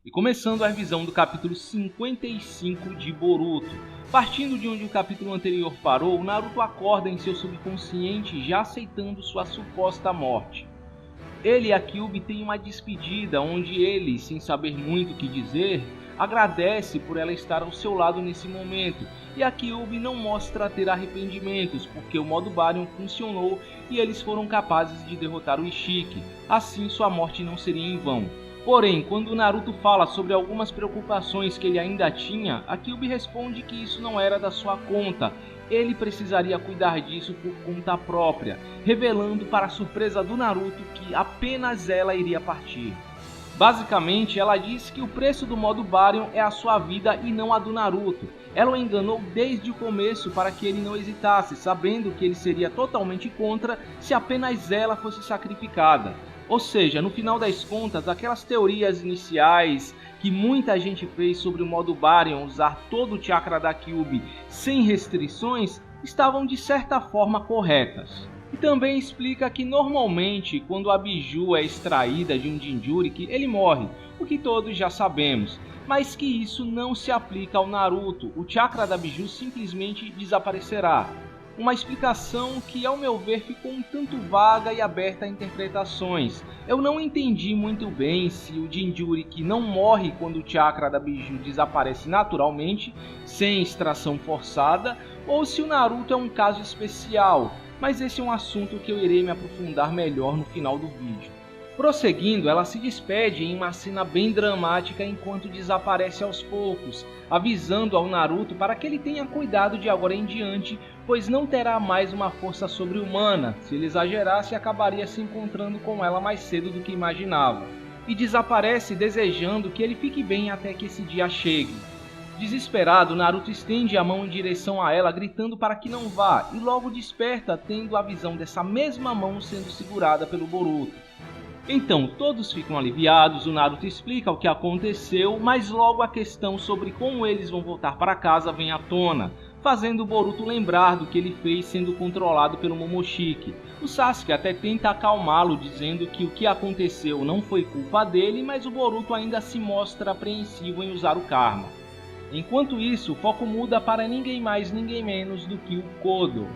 E começando a revisão do capítulo 55 de Boruto. Partindo de onde o capítulo anterior parou, Naruto acorda em seu subconsciente já aceitando sua suposta morte. Ele e a Kyuubi têm uma despedida onde ele, sem saber muito o que dizer, agradece por ela estar ao seu lado nesse momento, e a Kyuubi não mostra ter arrependimentos porque o modo Baryon funcionou e eles foram capazes de derrotar o Ishiki, assim sua morte não seria em vão. Porém, quando Naruto fala sobre algumas preocupações que ele ainda tinha, a Kyuubi responde que isso não era da sua conta, ele precisaria cuidar disso por conta própria, revelando para a surpresa do Naruto que apenas ela iria partir. Basicamente, ela diz que o preço do modo Baryon é a sua vida e não a do Naruto. Ela o enganou desde o começo para que ele não hesitasse, sabendo que ele seria totalmente contra se apenas ela fosse sacrificada. Ou seja, no final das contas, aquelas teorias iniciais que muita gente fez sobre o modo Baryon usar todo o chakra da Kyuubi sem restrições estavam de certa forma corretas. E também explica que normalmente quando a Biju é extraída de um Jinchuriki, ele morre, o que todos já sabemos, mas que isso não se aplica ao Naruto, o chakra da Biju simplesmente desaparecerá. Uma explicação que, ao meu ver, ficou um tanto vaga e aberta a interpretações. Eu não entendi muito bem se o Jinchuriki não morre quando o chakra da Biju desaparece naturalmente, sem extração forçada, ou se o Naruto é um caso especial, mas esse é um assunto que eu irei me aprofundar melhor no final do vídeo. Prosseguindo, ela se despede em uma cena bem dramática enquanto desaparece aos poucos, avisando ao Naruto para que ele tenha cuidado de agora em diante, pois não terá mais uma força sobre-humana. Se ele exagerasse, acabaria se encontrando com ela mais cedo do que imaginava. E desaparece desejando que ele fique bem até que esse dia chegue. Desesperado, Naruto estende a mão em direção a ela, gritando para que não vá, e logo desperta tendo a visão dessa mesma mão sendo segurada pelo Boruto. Então todos ficam aliviados, o Naruto explica o que aconteceu, mas logo a questão sobre como eles vão voltar para casa vem à tona, fazendo o Boruto lembrar do que ele fez sendo controlado pelo Momoshiki. O Sasuke até tenta acalmá-lo, dizendo que o que aconteceu não foi culpa dele, mas o Boruto ainda se mostra apreensivo em usar o Karma. Enquanto isso, o foco muda para ninguém mais ninguém menos do que o Kodo,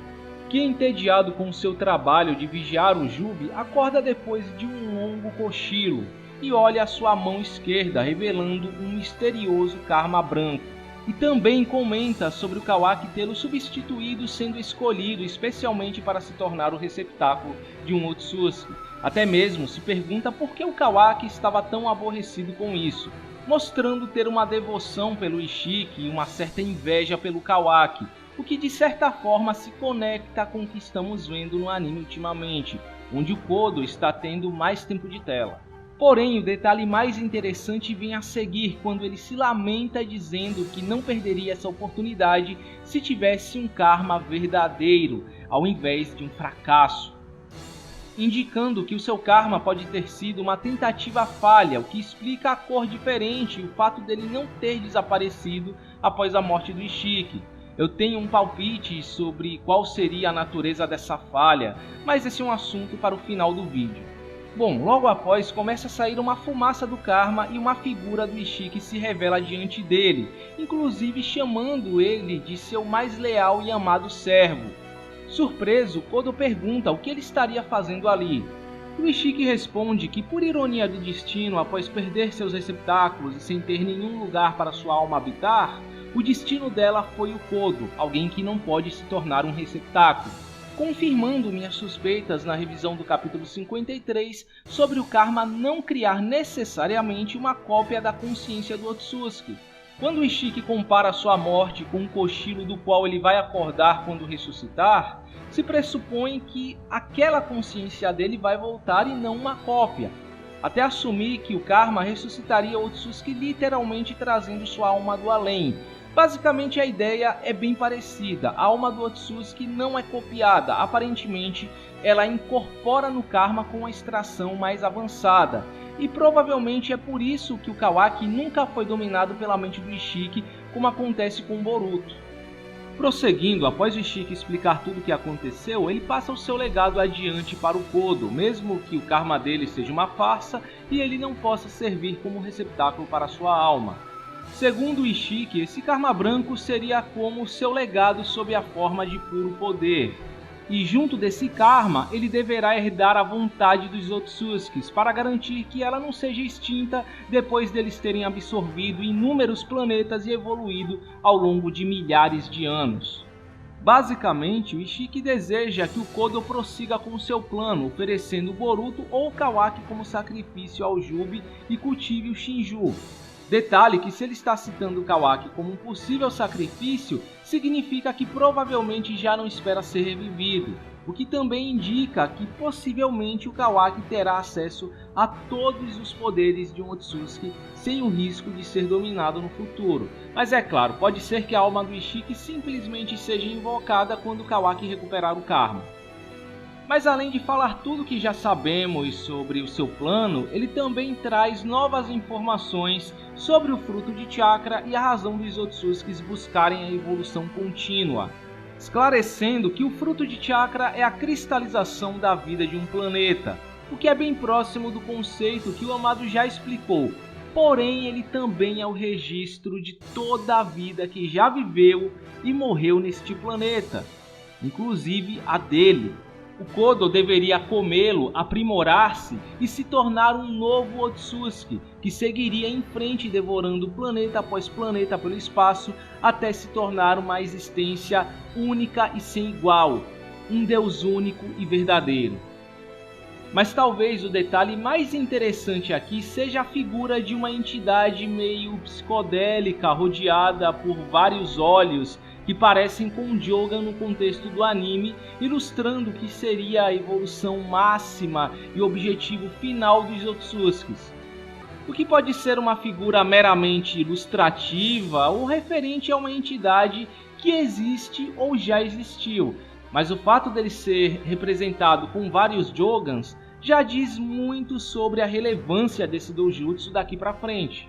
que, entediado com seu trabalho de vigiar o Jubi, acorda depois de um longo cochilo e olha a sua mão esquerda, revelando um misterioso Karma branco. E também comenta sobre o Kawaki tê-lo substituído, sendo escolhido especialmente para se tornar o receptáculo de um Otsutsuki. Até mesmo se pergunta por que o Kawaki estava tão aborrecido com isso, mostrando ter uma devoção pelo Ishiki e uma certa inveja pelo Kawaki, o que de certa forma se conecta com o que estamos vendo no anime ultimamente, onde o Kodo está tendo mais tempo de tela. Porém, o detalhe mais interessante vem a seguir, quando ele se lamenta dizendo que não perderia essa oportunidade se tivesse um karma verdadeiro, ao invés de um fracasso, indicando que o seu karma pode ter sido uma tentativa falha, o que explica a cor diferente e o fato dele não ter desaparecido após a morte do Ishiki. Eu tenho um palpite sobre qual seria a natureza dessa falha, mas esse é um assunto para o final do vídeo. Bom, logo após começa a sair uma fumaça do Karma e uma figura do Ishiki se revela diante dele, inclusive chamando ele de seu mais leal e amado servo. Surpreso, Kodo pergunta o que ele estaria fazendo ali. O Ishiki responde que, por ironia do destino, após perder seus receptáculos e sem ter nenhum lugar para sua alma habitar, o destino dela foi o Kodo, alguém que não pode se tornar um receptáculo, confirmando minhas suspeitas na revisão do capítulo 53 sobre o Karma não criar necessariamente uma cópia da consciência do Otsutsuki. Quando o Ishiki compara sua morte com um cochilo do qual ele vai acordar quando ressuscitar, se pressupõe que aquela consciência dele vai voltar e não uma cópia, até assumir que o Karma ressuscitaria o Otsutsuki literalmente trazendo sua alma do além. Basicamente a ideia é bem parecida, a alma do Otsutsuki não é copiada, aparentemente ela incorpora no Karma com a extração mais avançada, e provavelmente é por isso que o Kawaki nunca foi dominado pela mente do Ishiki, como acontece com o Boruto. Prosseguindo, após o Ishiki explicar tudo o que aconteceu, ele passa o seu legado adiante para o Kodo, mesmo que o karma dele seja uma farsa e ele não possa servir como receptáculo para sua alma. Segundo o Ishiki, esse karma branco seria como seu legado sob a forma de puro poder. E junto desse karma, ele deverá herdar a vontade dos Otsutskis para garantir que ela não seja extinta depois deles terem absorvido inúmeros planetas e evoluído ao longo de milhares de anos. Basicamente, o Ishiki deseja que o Kodo prossiga com seu plano, oferecendo Boruto ou Kawaki como sacrifício ao Jubi e cultive o Shinju. Detalhe que se ele está citando Kawaki como um possível sacrifício, significa que provavelmente já não espera ser revivido, o que também indica que possivelmente o Kawaki terá acesso a todos os poderes de um Otsutsuki sem o risco de ser dominado no futuro. Mas é claro, pode ser que a alma do Ishiki simplesmente seja invocada quando o Kawaki recuperar o karma. Mas além de falar tudo que já sabemos sobre o seu plano, ele também traz novas informações sobre o fruto de chakra e a razão dos Otsutskis buscarem a evolução contínua, esclarecendo que o fruto de chakra é a cristalização da vida de um planeta, o que é bem próximo do conceito que o Amado já explicou, porém ele também é o registro de toda a vida que já viveu e morreu neste planeta, inclusive a dele. O Kodo deveria comê-lo, aprimorar-se e se tornar um novo Otsutsuki, que seguiria em frente devorando planeta após planeta pelo espaço até se tornar uma existência única e sem igual, um Deus único e verdadeiro. Mas talvez o detalhe mais interessante aqui seja a figura de uma entidade meio psicodélica rodeada por vários olhos que parecem com Jogan no contexto do anime, ilustrando o que seria a evolução máxima e objetivo final dos Otsutskis. O que pode ser uma figura meramente ilustrativa ou referente a uma entidade que existe ou já existiu, mas o fato dele ser representado com vários Jogans já diz muito sobre a relevância desse doujutsu daqui para frente.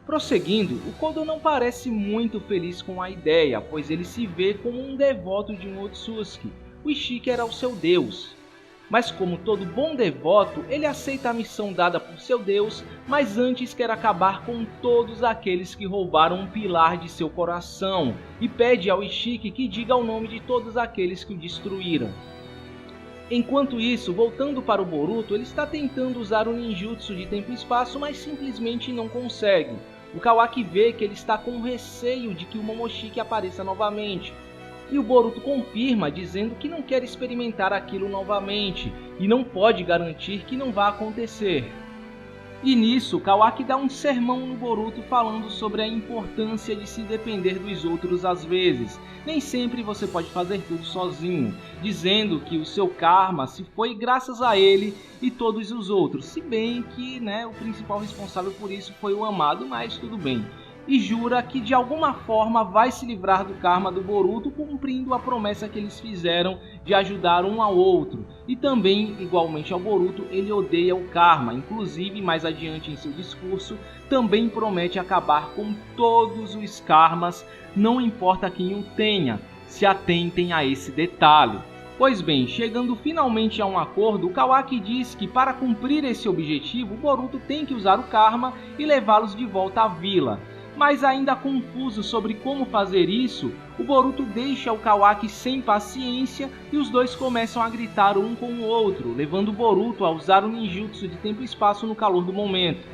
Prosseguindo, o Kodo não parece muito feliz com a ideia, pois ele se vê como um devoto de um Otsutsuki. O Ishiki era o seu deus. Mas como todo bom devoto, ele aceita a missão dada por seu deus, mas antes quer acabar com todos aqueles que roubaram um pilar de seu coração, e pede ao Ishiki que diga o nome de todos aqueles que o destruíram. Enquanto isso, voltando para o Boruto, ele está tentando usar o ninjutsu de tempo e espaço, mas simplesmente não consegue. O Kawaki vê que ele está com receio de que o Momoshiki apareça novamente. E o Boruto confirma, dizendo que não quer experimentar aquilo novamente, e não pode garantir que não vá acontecer. E nisso, Kawaki dá um sermão no Boruto falando sobre a importância de se depender dos outros às vezes. Nem sempre você pode fazer tudo sozinho, dizendo que o seu karma se foi graças a ele e todos os outros, se bem que o principal responsável por isso foi o Amado, mas tudo bem. E jura que de alguma forma vai se livrar do karma do Boruto, cumprindo a promessa que eles fizeram de ajudar um ao outro. E também, igualmente ao Boruto, ele odeia o karma, inclusive mais adiante em seu discurso, também promete acabar com todos os karmas, não importa quem o tenha, se atentem a esse detalhe. Pois bem, chegando finalmente a um acordo, o Kawaki diz que para cumprir esse objetivo, o Boruto tem que usar o karma e levá-los de volta à vila. Mas ainda confuso sobre como fazer isso, o Boruto deixa o Kawaki sem paciência e os dois começam a gritar um com o outro, levando o Boruto a usar o ninjutsu de tempo e espaço no calor do momento.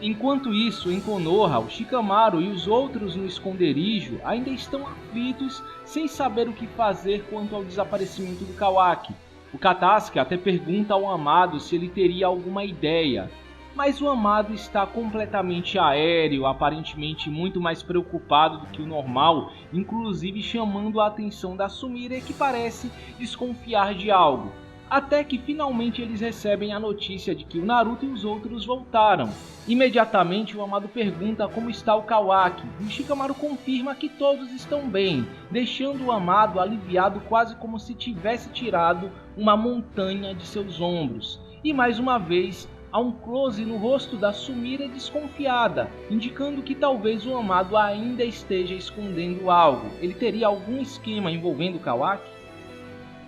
Enquanto isso, em Konoha, o Shikamaru e os outros no esconderijo ainda estão aflitos sem saber o que fazer quanto ao desaparecimento do Kawaki. O Katasuki até pergunta ao Amado se ele teria alguma ideia, mas o Amado está completamente aéreo, aparentemente muito mais preocupado do que o normal, inclusive chamando a atenção da Sumire, que parece desconfiar de algo. Até que finalmente eles recebem a notícia de que o Naruto e os outros voltaram. Imediatamente o Amado pergunta como está o Kawaki, e o Shikamaru confirma que todos estão bem, deixando o Amado aliviado quase como se tivesse tirado uma montanha de seus ombros. E mais uma vez, há um close no rosto da Sumire desconfiada, indicando que talvez o amado ainda esteja escondendo algo. Ele teria algum esquema envolvendo Kawaki?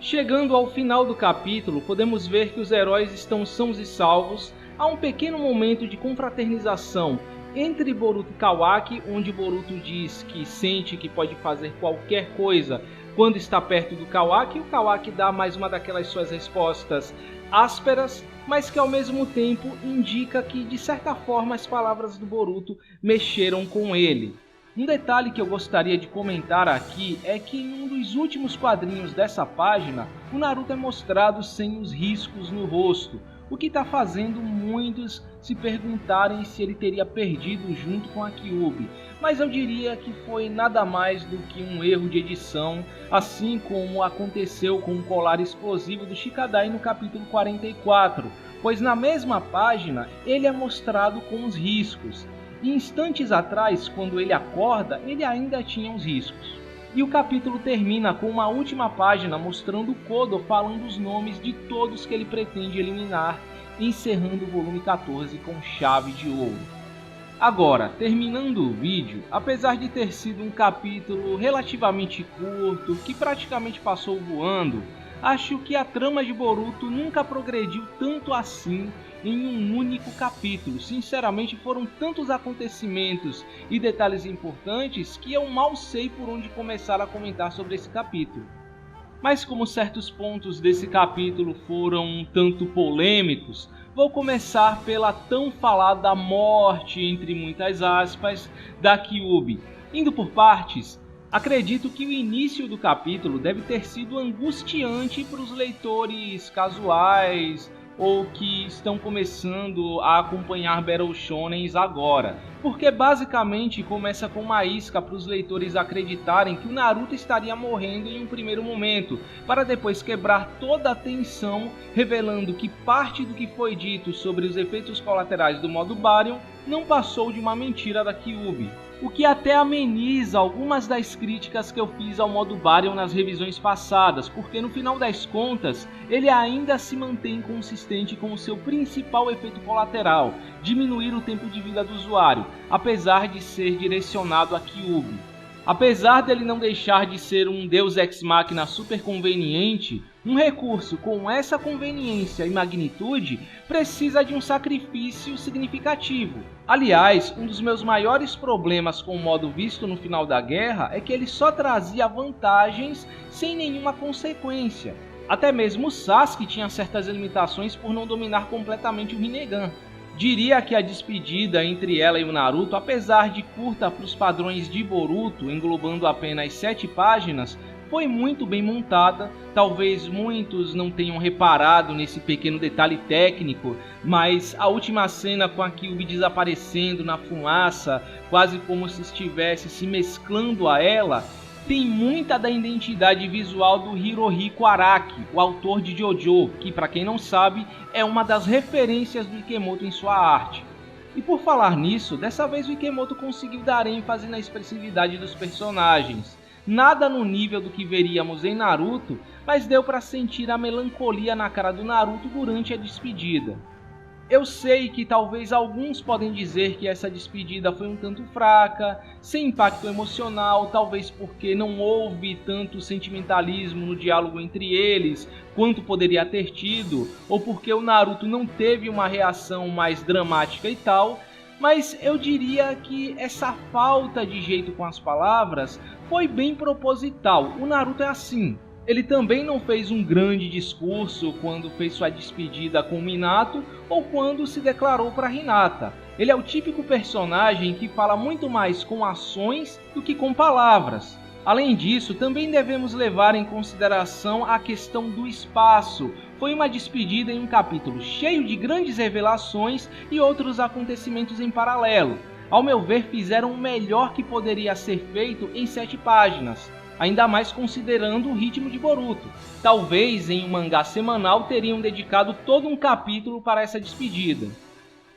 Chegando ao final do capítulo, podemos ver que os heróis estão sãos e salvos. Há um pequeno momento de confraternização entre Boruto e Kawaki, onde Boruto diz que sente que pode fazer qualquer coisa quando está perto do Kawaki, e o Kawaki dá mais uma daquelas suas respostas ásperas, mas que ao mesmo tempo indica que de certa forma as palavras do Boruto mexeram com ele. Um detalhe que eu gostaria de comentar aqui é que em um dos últimos quadrinhos dessa página, o Naruto é mostrado sem os riscos no rosto, o que está fazendo muitos se perguntarem se ele teria perdido junto com a Kyuubi, mas eu diria que foi nada mais do que um erro de edição, assim como aconteceu com o colar explosivo do Shikadai no capítulo 44, pois na mesma página ele é mostrado com os riscos. E instantes atrás, quando ele acorda, ele ainda tinha os riscos. E o capítulo termina com uma última página mostrando Kodo falando os nomes de todos que ele pretende eliminar, encerrando o volume 14 com chave de ouro. Agora, terminando o vídeo, apesar de ter sido um capítulo relativamente curto, que praticamente passou voando, acho que a trama de Boruto nunca progrediu tanto assim em um único capítulo. Sinceramente, foram tantos acontecimentos e detalhes importantes que eu mal sei por onde começar a comentar sobre esse capítulo. Mas como certos pontos desse capítulo foram um tanto polêmicos, vou começar pela tão falada morte, entre muitas aspas, da Kyuubi. Indo por partes, acredito que o início do capítulo deve ter sido angustiante para os leitores casuais ou que estão começando a acompanhar Battle Shonens agora, porque basicamente começa com uma isca para os leitores acreditarem que o Naruto estaria morrendo em um primeiro momento, para depois quebrar toda a tensão, revelando que parte do que foi dito sobre os efeitos colaterais do modo Baryon não passou de uma mentira da Kyuubi. O que até ameniza algumas das críticas que eu fiz ao modo Baryon nas revisões passadas, porque no final das contas, ele ainda se mantém consistente com o seu principal efeito colateral, diminuir o tempo de vida do usuário, apesar de ser direcionado a Kyuubi. Apesar dele não deixar de ser um deus ex machina super conveniente, um recurso com essa conveniência e magnitude precisa de um sacrifício significativo. Aliás, um dos meus maiores problemas com o modo visto no final da guerra é que ele só trazia vantagens sem nenhuma consequência. Até mesmo o Sasuke tinha certas limitações por não dominar completamente o Rinnegan. Diria que a despedida entre ela e o Naruto, apesar de curta para os padrões de Boruto, englobando apenas 7 páginas, foi muito bem montada. Talvez muitos não tenham reparado nesse pequeno detalhe técnico, mas a última cena com a Kyuubi desaparecendo na fumaça, quase como se estivesse se mesclando a ela, tem muita da identidade visual do Hirohiko Araki, o autor de JoJo, que para quem não sabe é uma das referências do Ikemoto em sua arte. E por falar nisso, dessa vez o Ikemoto conseguiu dar ênfase na expressividade dos personagens. Nada no nível do que veríamos em Naruto, mas deu para sentir a melancolia na cara do Naruto durante a despedida. Eu sei que talvez alguns podem dizer que essa despedida foi um tanto fraca, sem impacto emocional, talvez porque não houve tanto sentimentalismo no diálogo entre eles quanto poderia ter tido, ou porque o Naruto não teve uma reação mais dramática e tal, mas eu diria que essa falta de jeito com as palavras foi bem proposital. O Naruto é assim. Ele também não fez um grande discurso quando fez sua despedida com Minato ou quando se declarou para Hinata. Ele é o típico personagem que fala muito mais com ações do que com palavras. Além disso, também devemos levar em consideração a questão do espaço. Foi uma despedida em um capítulo cheio de grandes revelações e outros acontecimentos em paralelo. Ao meu ver, fizeram o melhor que poderia ser feito em 7 páginas. Ainda mais considerando o ritmo de Boruto. Talvez em um mangá semanal teriam dedicado todo um capítulo para essa despedida.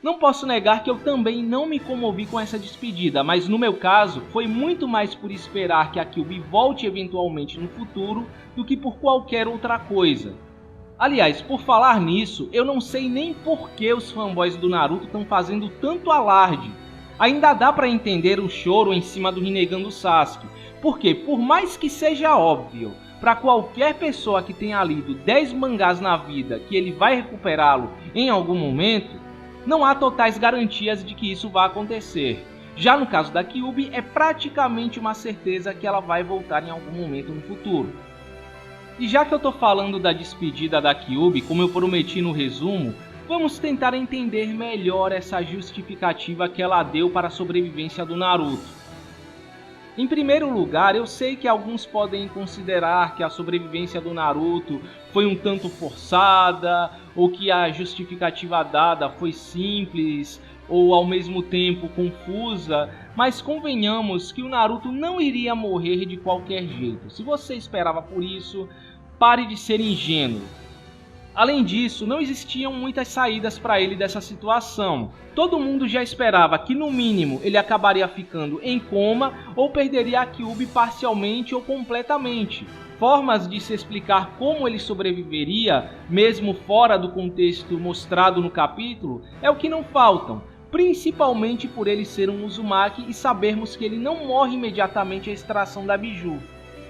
Não posso negar que eu também não me comovi com essa despedida, mas no meu caso foi muito mais por esperar que a Kyuubi volte eventualmente no futuro do que por qualquer outra coisa. Aliás, por falar nisso, eu não sei nem por que os fanboys do Naruto estão fazendo tanto alarde. Ainda dá pra entender o choro em cima do Rinnegan do Sasuke, porque por mais que seja óbvio para qualquer pessoa que tenha lido 10 mangás na vida que ele vai recuperá-lo em algum momento, não há totais garantias de que isso vá acontecer. Já no caso da Kyuubi, é praticamente uma certeza que ela vai voltar em algum momento no futuro. E já que eu tô falando da despedida da Kyuubi, como eu prometi no resumo, vamos tentar entender melhor essa justificativa que ela deu para a sobrevivência do Naruto. Em primeiro lugar, eu sei que alguns podem considerar que a sobrevivência do Naruto foi um tanto forçada, ou que a justificativa dada foi simples, ou ao mesmo tempo confusa, mas convenhamos que o Naruto não iria morrer de qualquer jeito. Se você esperava por isso, pare de ser ingênuo. Além disso, não existiam muitas saídas para ele dessa situação. Todo mundo já esperava que no mínimo ele acabaria ficando em coma ou perderia a Kyuubi parcialmente ou completamente. Formas de se explicar como ele sobreviveria, mesmo fora do contexto mostrado no capítulo, é o que não faltam. Principalmente por ele ser um Uzumaki e sabermos que ele não morre imediatamente à extração da Biju.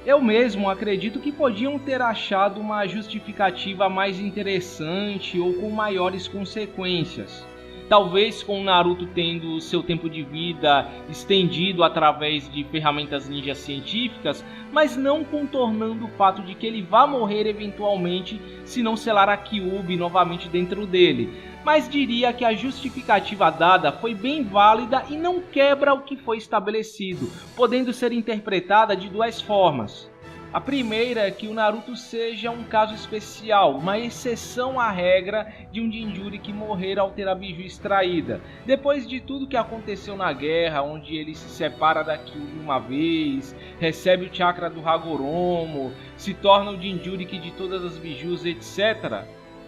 Eu mesmo acredito que podiam ter achado uma justificativa mais interessante ou com maiores consequências. Talvez com o Naruto tendo seu tempo de vida estendido através de ferramentas ninja científicas, mas não contornando o fato de que ele vá morrer eventualmente se não selar a Kyuubi novamente dentro dele. Mas diria que a justificativa dada foi bem válida e não quebra o que foi estabelecido, podendo ser interpretada de duas formas. A primeira é que o Naruto seja um caso especial, uma exceção à regra de um Jinchuriki morrer ao ter a Biju extraída. Depois de tudo que aconteceu na guerra, onde ele se separa da Kyuubi uma vez, recebe o chakra do Hagoromo, se torna o Jinchuriki de todas as Bijus, etc.,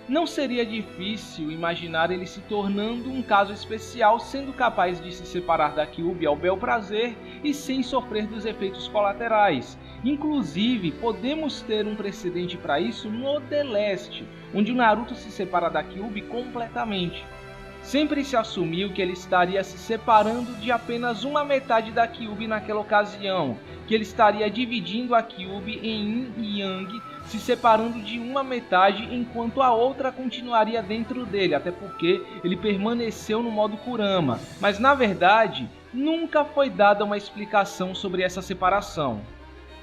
não seria difícil imaginar ele se tornando um caso especial, sendo capaz de se separar da Kyuubi ao bel prazer e sem sofrer dos efeitos colaterais. Inclusive, podemos ter um precedente para isso no The Last, onde o Naruto se separa da Kyuubi completamente. Sempre se assumiu que ele estaria se separando de apenas uma metade da Kyuubi naquela ocasião, que ele estaria dividindo a Kyuubi em Yin e Yang, se separando de uma metade enquanto a outra continuaria dentro dele, até porque ele permaneceu no modo Kurama. Mas na verdade, nunca foi dada uma explicação sobre essa separação.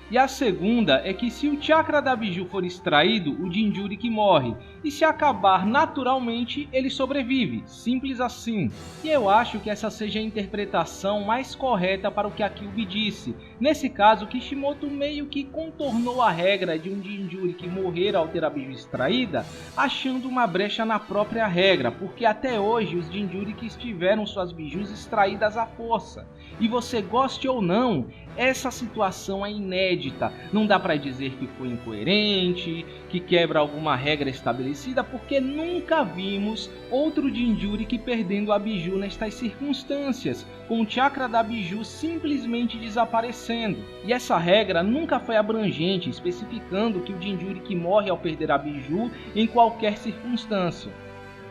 E a segunda é que se o chakra da Biju for extraído, o Jinchuriki morre, e se acabar naturalmente, ele sobrevive, simples assim. E eu acho que essa seja a interpretação mais correta para o que a Kyuubi disse. Nesse caso, Kishimoto meio que contornou a regra de um Jinchuriki morrer ao ter a Biju extraída, achando uma brecha na própria regra, porque até hoje os Jinchurikis tiveram suas Bijus extraídas à força. E você goste ou não, essa situação é inédita, não dá para dizer que foi incoerente, que quebra alguma regra estabelecida, porque nunca vimos outro Jinchuriki perdendo a Biju nestas circunstâncias, com o chakra da Biju simplesmente desaparecendo. E essa regra nunca foi abrangente, especificando que o Jinchuriki morre ao perder a Biju em qualquer circunstância.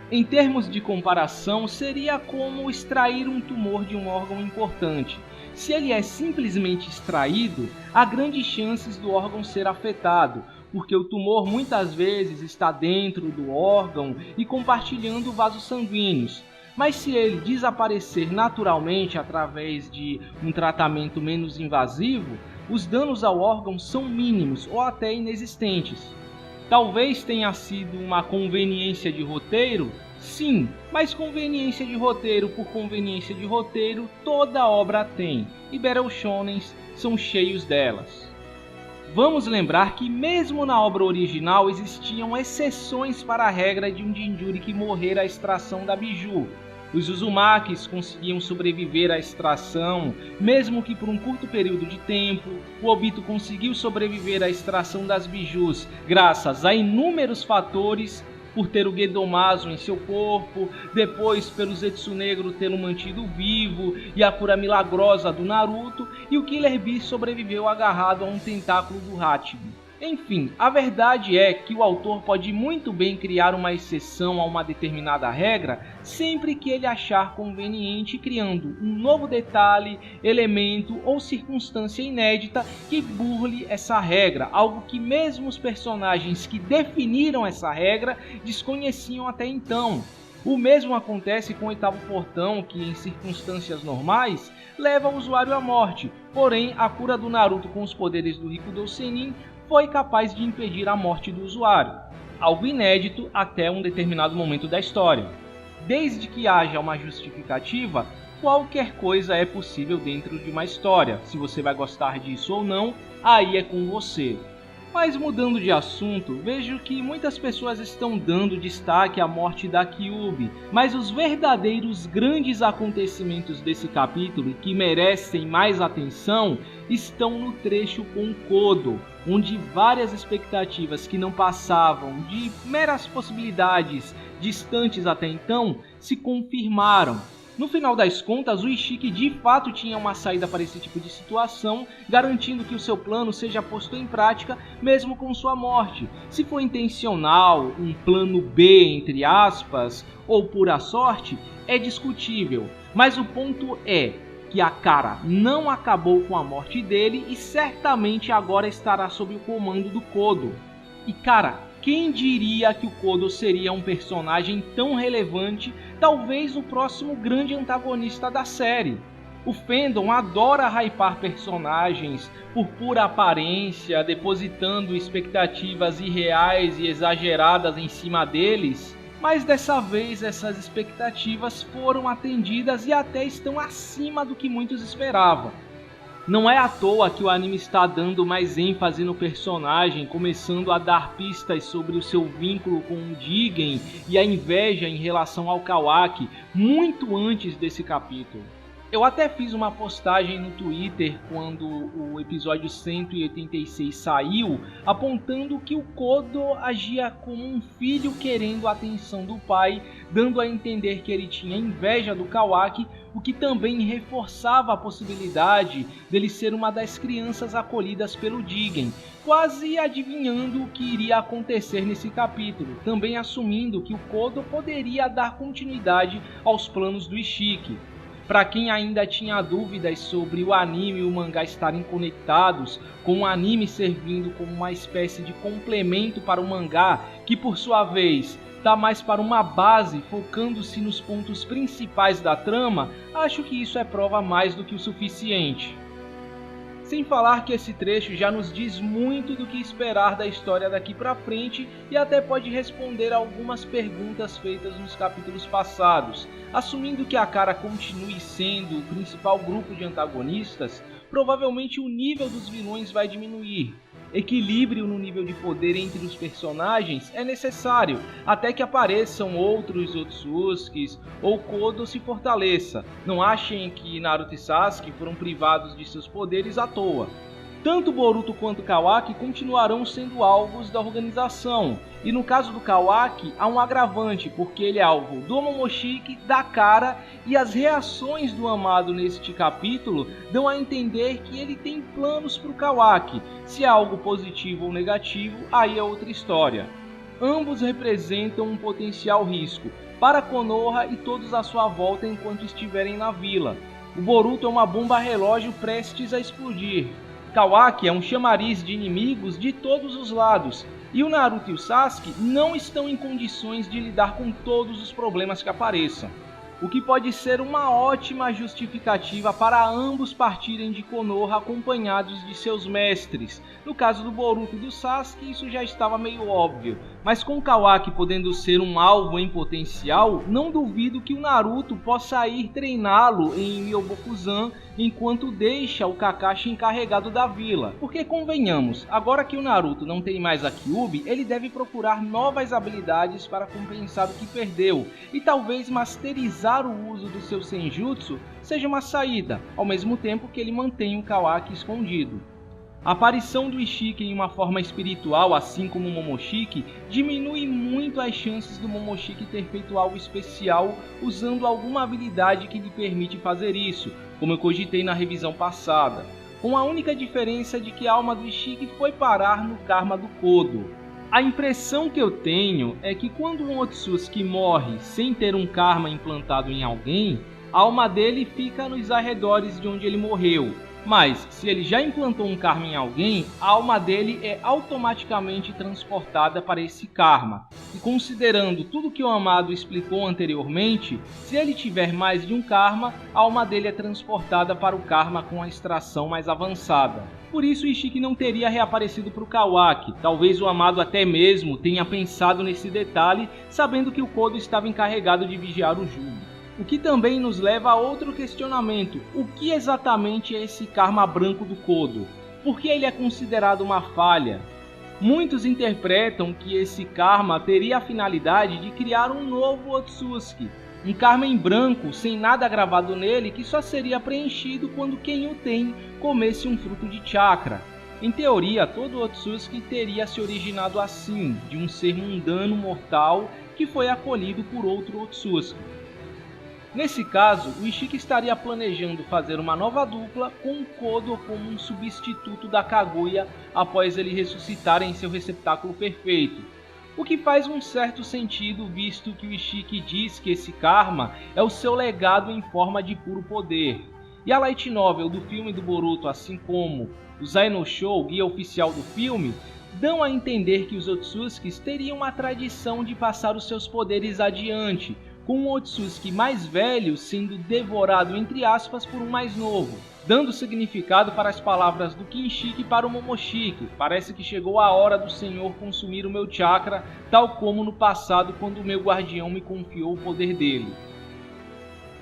Em termos de comparação, seria como extrair um tumor de um órgão importante. Se ele é simplesmente extraído, há grandes chances do órgão ser afetado, porque o tumor muitas vezes está dentro do órgão e compartilhando vasos sanguíneos. Mas se ele desaparecer naturalmente através de um tratamento menos invasivo, os danos ao órgão são mínimos ou até inexistentes. Talvez tenha sido uma conveniência de roteiro? Sim, mas conveniência de roteiro por conveniência de roteiro toda obra tem, e Battle Shonens são cheios delas. Vamos lembrar que mesmo na obra original existiam exceções para a regra de um Jinchuriki morrer à extração da Biju. Os Uzumakis conseguiam sobreviver à extração, mesmo que por um curto período de tempo. O Obito conseguiu sobreviver à extração das Bijus graças a inúmeros fatores, por ter o Gedomazo em seu corpo, depois pelo Zetsu Negro tê-lo mantido vivo, e a cura milagrosa do Naruto, e o Killer Bee sobreviveu agarrado a um tentáculo do Hachibi. Enfim, a verdade é que o autor pode muito bem criar uma exceção a uma determinada regra sempre que ele achar conveniente, criando um novo detalhe, elemento ou circunstância inédita que burle essa regra, algo que mesmo os personagens que definiram essa regra desconheciam até então. O mesmo acontece com o Oitavo Portão, que em circunstâncias normais leva o usuário à morte, porém a cura do Naruto com os poderes do Rikudo Sennin foi capaz de impedir a morte do usuário, algo inédito até um determinado momento da história. Desde que haja uma justificativa, qualquer coisa é possível dentro de uma história. Se você vai gostar disso ou não, aí é com você. Mas mudando de assunto, vejo que muitas pessoas estão dando destaque à morte da Kyuubi, mas os verdadeiros grandes acontecimentos desse capítulo que merecem mais atenção estão no trecho com Kodo, onde várias expectativas que não passavam de meras possibilidades distantes até então se confirmaram. No final das contas, o Ishiki de fato tinha uma saída para esse tipo de situação, garantindo que o seu plano seja posto em prática mesmo com sua morte. Se foi intencional, um plano B entre aspas, ou pura sorte, é discutível, mas o ponto é que a Chara não acabou com a morte dele e certamente agora estará sob o comando do Kodo. E cara, quem diria que o Kodo seria um personagem tão relevante, talvez o próximo grande antagonista da série? O fandom adora hypar personagens por pura aparência, depositando expectativas irreais e exageradas em cima deles, mas dessa vez essas expectativas foram atendidas e até estão acima do que muitos esperavam. Não é à toa que o anime está dando mais ênfase no personagem, começando a dar pistas sobre o seu vínculo com o Jigen e a inveja em relação ao Kawaki muito antes desse capítulo. Eu até fiz uma postagem no Twitter quando o episódio 186 saiu, apontando que o Kodo agia como um filho querendo a atenção do pai, dando a entender que ele tinha inveja do Kawaki, o que também reforçava a possibilidade dele ser uma das crianças acolhidas pelo Jigen, quase adivinhando o que iria acontecer nesse capítulo, também assumindo que o Kodo poderia dar continuidade aos planos do Ishiki. Para quem ainda tinha dúvidas sobre o anime e o mangá estarem conectados, com o anime servindo como uma espécie de complemento para o mangá, que por sua vez dá mais para uma base, focando-se nos pontos principais da trama, acho que isso é prova mais do que o suficiente. Sem falar que esse trecho já nos diz muito do que esperar da história daqui pra frente e até pode responder algumas perguntas feitas nos capítulos passados. Assumindo que a Chara continue sendo o principal grupo de antagonistas, provavelmente o nível dos vilões vai diminuir. Equilíbrio no nível de poder entre os personagens é necessário, até que apareçam outros Otsutskis ou Kodo se fortaleça. Não achem que Naruto e Sasuke foram privados de seus poderes à toa. Tanto Boruto quanto Kawaki continuarão sendo alvos da organização, e no caso do Kawaki há um agravante, porque ele é alvo do Momoshiki, da Chara, e as reações do Amado neste capítulo dão a entender que ele tem planos para o Kawaki. Se é algo positivo ou negativo, aí é outra história. Ambos representam um potencial risco para Konoha e todos à sua volta enquanto estiverem na vila. O Boruto é uma bomba relógio prestes a explodir. Kawaki é um chamariz de inimigos de todos os lados, e o Naruto e o Sasuke não estão em condições de lidar com todos os problemas que apareçam, o que pode ser uma ótima justificativa para ambos partirem de Konoha acompanhados de seus mestres. No caso do Boruto e do Sasuke, isso já estava meio óbvio, mas com Kawaki podendo ser um alvo em potencial, não duvido que o Naruto possa ir treiná-lo em Myobokuzan enquanto deixa o Kakashi encarregado da vila. Porque convenhamos, agora que o Naruto não tem mais a Kyuubi, ele deve procurar novas habilidades para compensar o que perdeu, e talvez masterizar o uso do seu Senjutsu seja uma saída, ao mesmo tempo que ele mantém o Kawaki escondido. A aparição do Ishiki em uma forma espiritual, assim como o Momoshiki, diminui muito as chances do Momoshiki ter feito algo especial usando alguma habilidade que lhe permite fazer isso, como eu cogitei na revisão passada. com a única diferença de que a alma do Ishiki foi parar no karma do Kodo. A impressão que eu tenho é que quando um Otsutsuki morre sem ter um karma implantado em alguém, a alma dele fica nos arredores de onde ele morreu. Mas, se ele já implantou um karma em alguém, a alma dele é automaticamente transportada para esse karma. E considerando tudo que o Amado explicou anteriormente, se ele tiver mais de um karma, a alma dele é transportada para o karma com a extração mais avançada. Por isso, Ishiki não teria reaparecido para o Kawaki. Talvez o Amado até mesmo tenha pensado nesse detalhe, sabendo que o Kodo estava encarregado de vigiar o Jugo. O que também nos leva a outro questionamento: o que exatamente é esse karma branco do Kodo? Por que ele é considerado uma falha? Muitos interpretam que esse karma teria a finalidade de criar um novo Otsutsuki, um karma em branco, sem nada gravado nele, que só seria preenchido quando quem o tem comesse um fruto de chakra. Em teoria, todo Otsutsuki teria se originado assim, de um ser mundano mortal que foi acolhido por outro Otsutsuki. Nesse caso, o Ishiki estaria planejando fazer uma nova dupla com o Kodo como um substituto da Kaguya após ele ressuscitar em seu receptáculo perfeito. O que faz um certo sentido, visto que o Ishiki diz que esse karma é o seu legado em forma de puro poder. E a light novel do filme do Boruto, assim como o Zaino-Shou, guia oficial do filme, dão a entender que os Otsutsuki teriam uma tradição de passar os seus poderes adiante, com um Otsutsuki mais velho sendo devorado entre aspas por um mais novo, dando significado para as palavras do Kinshiki para o Momoshiki. Parece que chegou a hora do Senhor consumir o meu chakra, tal como no passado quando o meu guardião me confiou o poder dele.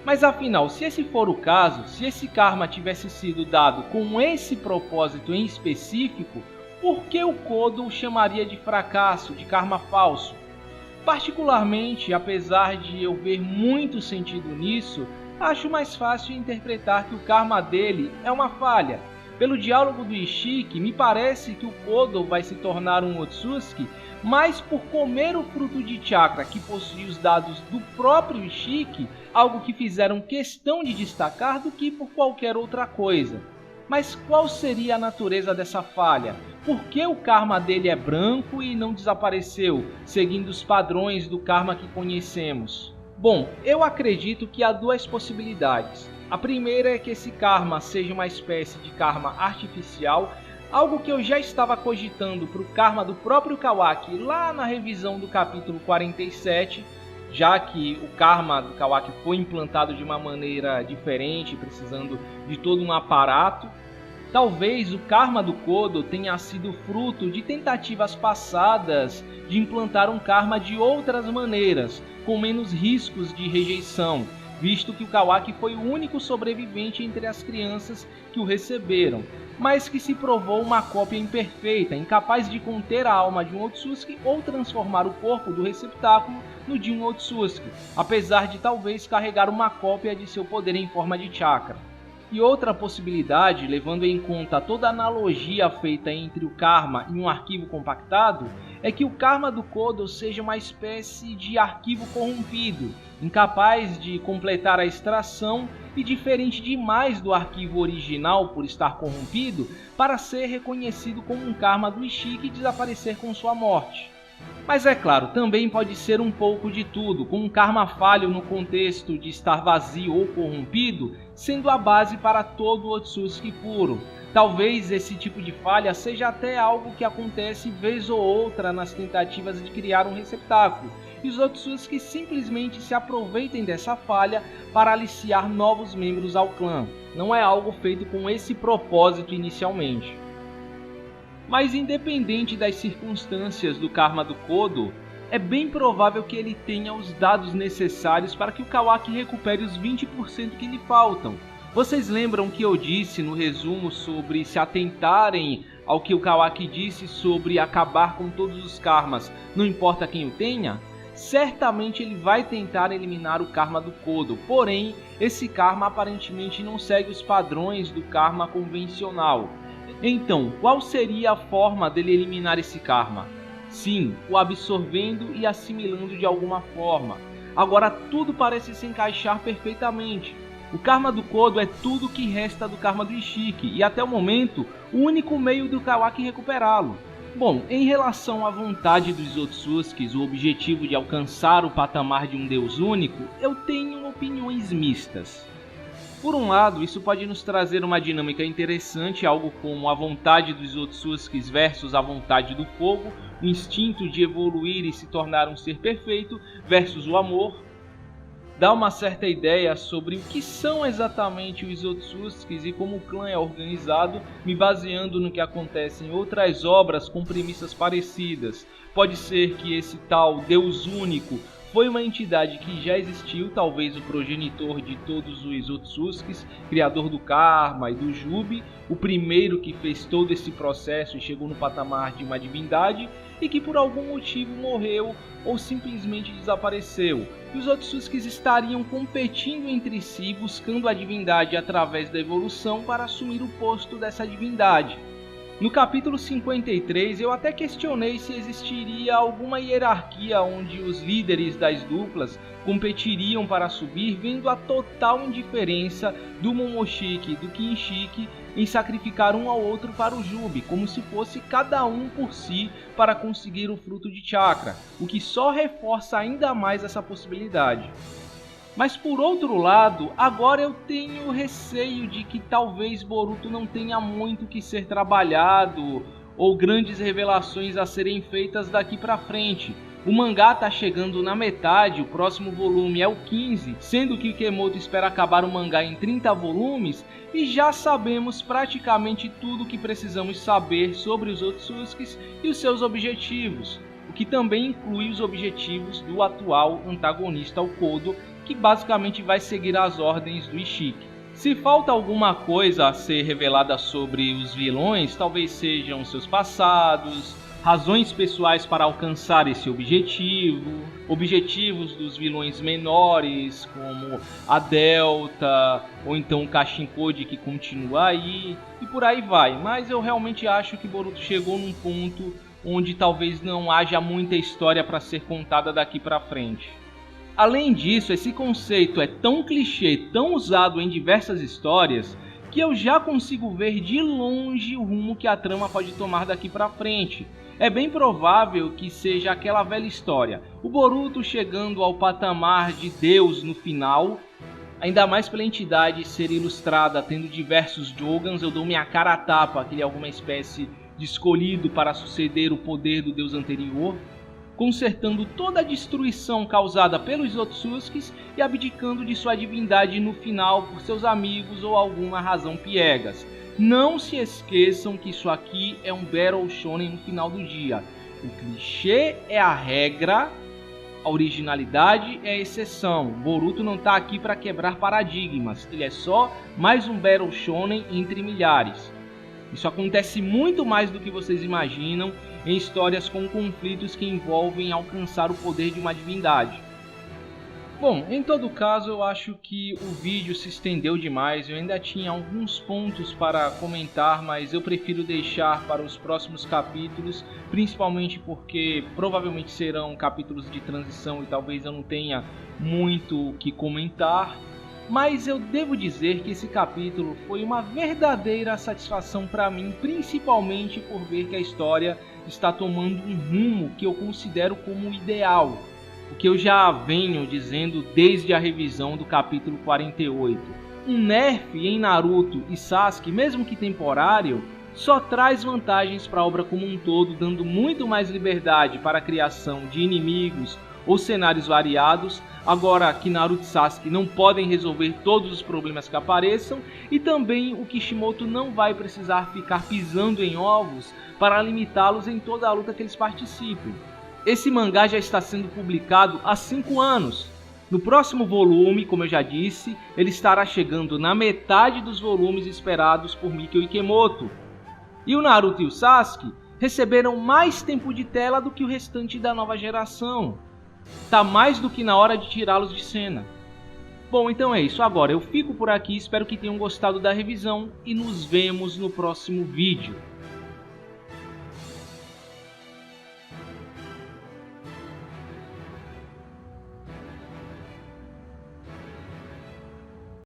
Mas afinal, se esse for o caso, se esse karma tivesse sido dado com esse propósito em específico, por que o Kodo o chamaria de fracasso, de karma falso? Particularmente, apesar de eu ver muito sentido nisso, acho mais fácil interpretar que o karma dele é uma falha. Pelo diálogo do Ishiki, me parece que o Kodo vai se tornar um Otsutsuki mais por comer o fruto de chakra que possui os dados do próprio Ishiki, algo que fizeram questão de destacar, do que por qualquer outra coisa. Mas qual seria a natureza dessa falha? Por que o karma dele é branco e não desapareceu, seguindo os padrões do karma que conhecemos? Bom, eu acredito que há duas possibilidades. A primeira é que esse karma seja uma espécie de karma artificial, algo que eu já estava cogitando para o karma do próprio Kawaki lá na revisão do capítulo 47, já que o karma do Kawaki foi implantado de uma maneira diferente, precisando de todo um aparato. Talvez o karma do Kodo tenha sido fruto de tentativas passadas de implantar um karma de outras maneiras, com menos riscos de rejeição, visto que o Kawaki foi o único sobrevivente entre as crianças que o receberam, mas que se provou uma cópia imperfeita, incapaz de conter a alma de um Otsutsuki ou transformar o corpo do receptáculo no de um Otsutsuki, apesar de talvez carregar uma cópia de seu poder em forma de chakra. E outra possibilidade, levando em conta toda a analogia feita entre o karma e um arquivo compactado, é que o karma do Kodo seja uma espécie de arquivo corrompido, incapaz de completar a extração e diferente demais do arquivo original por estar corrompido para ser reconhecido como um karma do Ishiki e desaparecer com sua morte. Mas é claro, também pode ser um pouco de tudo, com um karma falho no contexto de estar vazio ou corrompido, sendo a base para todo o Otsutsuki puro. Talvez esse tipo de falha seja até algo que acontece vez ou outra nas tentativas de criar um receptáculo, e os Otsutsuki simplesmente se aproveitem dessa falha para aliciar novos membros ao clã. Não é algo feito com esse propósito inicialmente. Mas independente das circunstâncias do karma do Kodo, é bem provável que ele tenha os dados necessários para que o Kawaki recupere os 20% que lhe faltam. Vocês lembram que eu disse no resumo sobre se atentarem ao que o Kawaki disse sobre acabar com todos os karmas, não importa quem o tenha? Certamente ele vai tentar eliminar o karma do Kodo, porém esse karma aparentemente não segue os padrões do karma convencional. Então, qual seria a forma dele eliminar esse karma? Sim, o absorvendo e assimilando de alguma forma. Agora tudo parece se encaixar perfeitamente. O karma do Kodo é tudo que resta do karma do Ishiki e até o momento o único meio do Kawaki recuperá-lo. Bom, em relação à vontade dos Otsutskis, o objetivo de alcançar o patamar de um deus único, eu tenho opiniões mistas. Por um lado, isso pode nos trazer uma dinâmica interessante, algo como a vontade dos Otsutskis versus a vontade do fogo, o instinto de evoluir e se tornar um ser perfeito versus o amor. Dá uma certa ideia sobre o que são exatamente os Otsutskis e como o clã é organizado, me baseando no que acontece em outras obras com premissas parecidas. Pode ser que esse tal Deus Único foi uma entidade que já existiu, talvez o progenitor de todos os Otsutskis, criador do Karma e do Jubi, o primeiro que fez todo esse processo e chegou no patamar de uma divindade, e que por algum motivo morreu ou simplesmente desapareceu. E os Otsutskis estariam competindo entre si, buscando a divindade através da evolução para assumir o posto dessa divindade. No capítulo 53, eu até questionei se existiria alguma hierarquia onde os líderes das duplas competiriam para subir, vendo a total indiferença do Momoshiki e do Kinshiki em sacrificar um ao outro para o Jubi, como se fosse cada um por si para conseguir o fruto de chakra, o que só reforça ainda mais essa possibilidade. Mas por outro lado, agora eu tenho receio de que talvez Boruto não tenha muito que ser trabalhado ou grandes revelações a serem feitas daqui pra frente. O mangá tá chegando na metade, o próximo volume é o 15, sendo que Ikemoto espera acabar o mangá em 30 volumes e já sabemos praticamente tudo o que precisamos saber sobre os Otsutskis e os seus objetivos, o que também inclui os objetivos do atual antagonista, o Kodo, que basicamente vai seguir as ordens do Ishiki. Se falta alguma coisa a ser revelada sobre os vilões, talvez sejam seus passados, razões pessoais para alcançar esse objetivo, objetivos dos vilões menores, como a Delta, ou então o Kashin Code que continua aí, e por aí vai. Mas eu realmente acho que Boruto chegou num ponto onde talvez não haja muita história para ser contada daqui para frente. Além disso, esse conceito é tão clichê, tão usado em diversas histórias, que eu já consigo ver de longe o rumo que a trama pode tomar daqui pra frente. É bem provável que seja aquela velha história, o Boruto chegando ao patamar de Deus no final, ainda mais pela entidade ser ilustrada tendo diversos Jogans, eu dou minha cara a tapa que ele é alguma espécie de escolhido para suceder o poder do Deus anterior, consertando toda a destruição causada pelos Otsutskis e abdicando de sua divindade no final por seus amigos ou alguma razão piegas. Não se esqueçam que isso aqui é um Battle Shonen no final do dia. O clichê é a regra, a originalidade é a exceção. Boruto não está aqui para quebrar paradigmas, ele é só mais um Battle Shonen entre milhares. Isso acontece muito mais do que vocês imaginam em histórias com conflitos que envolvem alcançar o poder de uma divindade. Bom, em todo caso eu acho que o vídeo se estendeu demais, eu ainda tinha alguns pontos para comentar, mas eu prefiro deixar para os próximos capítulos, principalmente porque provavelmente serão capítulos de transição e talvez eu não tenha muito o que comentar. Mas eu devo dizer que esse capítulo foi uma verdadeira satisfação para mim, principalmente por ver que a história está tomando um rumo que eu considero como ideal, o que eu já venho dizendo desde a revisão do capítulo 48. Um nerf em Naruto e Sasuke, mesmo que temporário, só traz vantagens para a obra como um todo, dando muito mais liberdade para a criação de inimigos ou cenários variados, agora que Naruto e Sasuke não podem resolver todos os problemas que apareçam, e também o Kishimoto não vai precisar ficar pisando em ovos para limitá-los em toda a luta que eles participem. Esse mangá já está sendo publicado há 5 anos. No próximo volume, como eu já disse, ele estará chegando na metade dos volumes esperados por Mikio Ikemoto. E o Naruto e o Sasuke receberam mais tempo de tela do que o restante da nova geração. Tá mais do que na hora de tirá-los de cena. Bom, então é isso. Agora eu fico por aqui, espero que tenham gostado da revisão e nos vemos no próximo vídeo.